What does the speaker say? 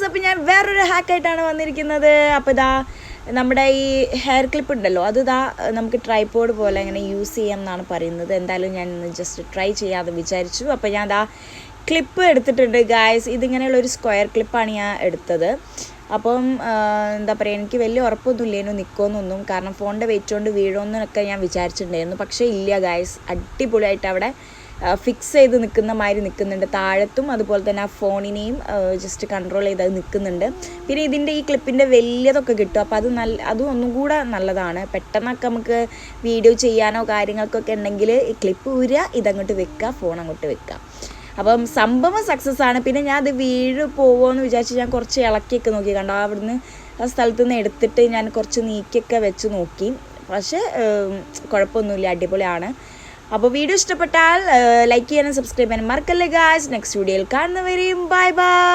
അപ്പോൾ ഞാൻ വേറൊരു ഹാക്കായിട്ടാണ് വന്നിരിക്കുന്നത്. അപ്പോൾ ഇതാ നമ്മുടെ ഈ ഹെയർ ക്ലിപ്പ് ഉണ്ടല്ലോ, അത് ഇതാ നമുക്ക് ട്രൈപോഡ് പോലെ ഇങ്ങനെ യൂസ് ചെയ്യാം എന്നാണ് പറയുന്നത്. എന്തായാലും ഞാൻ ജസ്റ്റ് ട്രൈ ചെയ്യാതെ വിചാരിച്ചു. അപ്പോൾ ഞാൻ ഇതാ ക്ലിപ്പ് എടുത്തിട്ടുണ്ട് ഗായ്സ്. ഇതിങ്ങനെയുള്ളൊരു സ്ക്വയർ ക്ലിപ്പാണ് ഞാൻ എടുത്തത്. അപ്പം എന്താ പറയുക, എനിക്ക് വലിയ ഉറപ്പൊന്നുമില്ലേനു നിൽക്കുമെന്നൊന്നും, കാരണം ഫോണിൻ്റെ വെയിറ്റ് കൊണ്ട് വീഴുമെന്നൊക്കെ ഞാൻ വിചാരിച്ചിട്ടുണ്ടായിരുന്നു. പക്ഷേ ഇല്ല ഗായ്സ്, അടിപൊളിയായിട്ട് അവിടെ ഫിക്സ് ചെയ്ത് നിൽക്കുന്ന മാതിരി നിൽക്കുന്നുണ്ട്. താഴത്തും അതുപോലെ തന്നെ ആ ഫോണിനെയും ജസ്റ്റ് കൺട്രോൾ ചെയ്ത് അത് നിൽക്കുന്നുണ്ട്. പിന്നെ ഇതിൻ്റെ ഈ ക്ലിപ്പിൻ്റെ വലിയതൊക്കെ കിട്ടും. അപ്പോൾ അതും ഒന്നും കൂടെ നല്ലതാണ്. പെട്ടെന്നൊക്കെ നമുക്ക് വീഡിയോ ചെയ്യാനോ കാര്യങ്ങൾക്കൊക്കെ ഉണ്ടെങ്കിൽ ഈ ക്ലിപ്പ് ഊരുക, ഇതങ്ങോട്ട് വെക്കുക, ഫോൺ അങ്ങോട്ട് വെക്കുക. അപ്പം സംഭവം സക്സസ് ആണ്. പിന്നെ ഞാൻ അത് പോവുമോ എന്ന് വിചാരിച്ച് ഞാൻ കുറച്ച് ഇളക്കിയൊക്കെ നോക്കി. കണ്ടോ, അവിടുന്ന് ആ സ്ഥലത്ത് നിന്ന് എടുത്തിട്ട് ഞാൻ കുറച്ച് നീക്കിയൊക്കെ വെച്ച് നോക്കി. പക്ഷേ കുഴപ്പമൊന്നുമില്ല, അടിപൊളിയാണ്. അപ്പോൾ വീഡിയോ ഇഷ്ടപ്പെട്ടാൽ ലൈക്ക് ചെയ്യാനും സബ്സ്ക്രൈബ് ചെയ്യാനും മറക്കല്ലേ ഗായ്സ്. നെക്സ്റ്റ് വീഡിയോയിൽ കാണുന്നവരെയും ബൈ ബൈ.